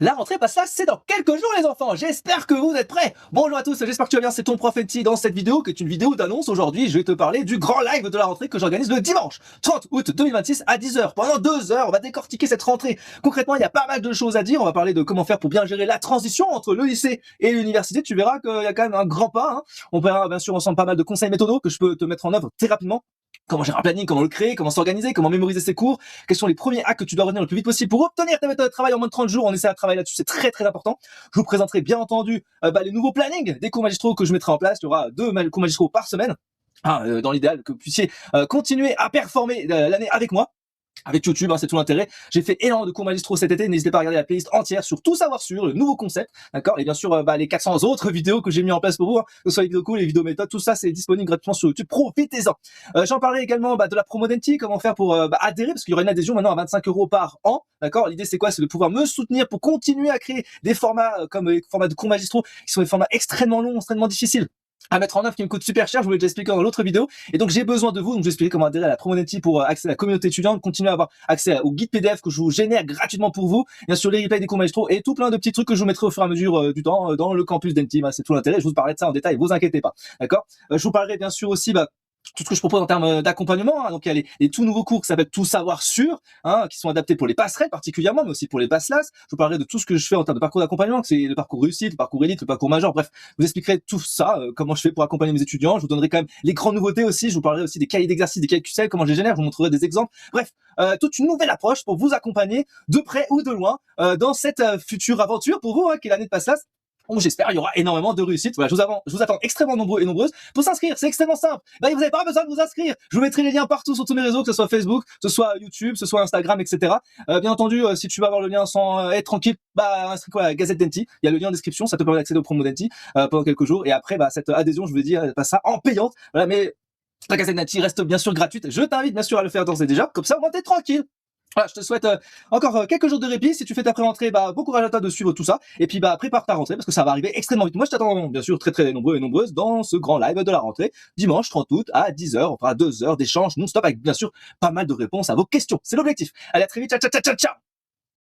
La rentrée passe là, c'est dans quelques jours les enfants, j'espère que vous êtes prêts. Bonjour à tous, j'espère que tu vas bien, c'est ton prof Eti dans cette vidéo qui est une vidéo d'annonce. Aujourd'hui je vais te parler du grand live de la rentrée que j'organise le dimanche 30 août 2026 à 10h. Pendant 2 heures, on va décortiquer cette rentrée. Concrètement, il y a pas mal de choses à dire, on va parler de comment faire pour bien gérer la transition entre le lycée et l'université. Tu verras qu'il y a quand même un grand pas, hein. On verra bien sûr ensemble pas mal de conseils méthodaux que je peux te mettre en œuvre très rapidement. Comment gérer un planning, comment le créer, comment s'organiser, comment mémoriser ses cours, quels sont les premiers hacks que tu dois retenir le plus vite possible pour obtenir ta méthode de travail en moins de 30 jours. On essaie à travailler là-dessus, c'est très très important. Je vous présenterai bien entendu les nouveaux plannings des cours magistraux que je mettrai en place. Il y aura 2 cours magistraux par semaine. Dans l'idéal que vous puissiez continuer à performer l'année avec moi. Avec YouTube, hein, c'est tout l'intérêt. J'ai fait énormément de cours magistraux cet été. N'hésitez pas à regarder la playlist entière sur tout savoir sur le nouveau concept, d'accord. Et bien sûr, les 400 autres vidéos que j'ai mis en place pour vous, hein, que ce soit les vidéos cool, les vidéos méthodes, tout ça, c'est disponible gratuitement sur YouTube. Profitez-en. J'en parlerai également de la promo Denti, comment faire pour adhérer, parce qu'il y aura une adhésion maintenant à 25 € par an, d'accord. L'idée c'est quoi? C'est de pouvoir me soutenir pour continuer à créer des formats comme les formats de cours magistraux, qui sont des formats extrêmement longs, extrêmement difficiles à mettre en œuvre, qui me coûte super cher. Je vous l'ai déjà expliqué dans l'autre vidéo. Et donc, j'ai besoin de vous. Donc, je vais expliquer comment adhérer à la Promonenti pour accéder à la communauté étudiante, continuer à avoir accès au guide PDF que je vous génère gratuitement pour vous. Bien sûr, les replays des cours magistraux et tout plein de petits trucs que je vous mettrai au fur et à mesure du temps dans le campus d'Enti. C'est tout l'intérêt. Je vous parlerai de ça en détail. Vous inquiétez pas. D'accord? Je vous parlerai bien sûr aussi, tout ce que je propose en termes d'accompagnement, hein. Donc il y a les tout nouveaux cours qui s'appellent Tout savoir sur, hein, qui sont adaptés pour les passerelles particulièrement, mais aussi pour les passes LAS. Je vous parlerai de tout ce que je fais en termes de parcours d'accompagnement, que c'est le parcours réussite, le parcours élite, le parcours major. Bref, je vous expliquerai tout ça, comment je fais pour accompagner mes étudiants. Je vous donnerai quand même les grandes nouveautés aussi. Je vous parlerai aussi des cahiers d'exercices, des cahiers QCell, comment je les génère. Je vous montrerai des exemples. Bref, toute une nouvelle approche pour vous accompagner de près ou de loin dans cette future aventure pour vous, hein, qui est l'année de passe LAS. Bon, j'espère, il y aura énormément de réussite. Voilà, je vous attends extrêmement nombreux et nombreuses pour s'inscrire. C'est extrêmement simple. Vous n'avez pas besoin de vous inscrire. Je vous mettrai les liens partout sur tous mes réseaux, que ce soit Facebook, que ce soit YouTube, que ce soit Instagram, etc. Bien entendu, si tu vas avoir le lien sans être tranquille, inscris-toi à la Gazette Denti. Il y a le lien en description. Ça te permet d'accéder au promo Denti pendant quelques jours. Et après, cette adhésion, je vous l'ai dit, elle passe ça en payante. Voilà, mais la Gazette Denti reste bien sûr gratuite. Je t'invite bien sûr à le faire d'ores et déjà. Comme ça, au moins t'es tranquille. Voilà, je te souhaite encore quelques jours de répit. Si tu fais ta pré-rentrée, bon courage à toi de suivre tout ça. Et puis prépare ta rentrée parce que ça va arriver extrêmement vite. Moi, je t'attends bien sûr très très nombreux et nombreuses dans ce grand live de la rentrée, dimanche 30 août à 10h. On fera 2 heures d'échange non-stop avec bien sûr pas mal de réponses à vos questions. C'est l'objectif. Allez, à très vite. Ciao, ciao, ciao, ciao.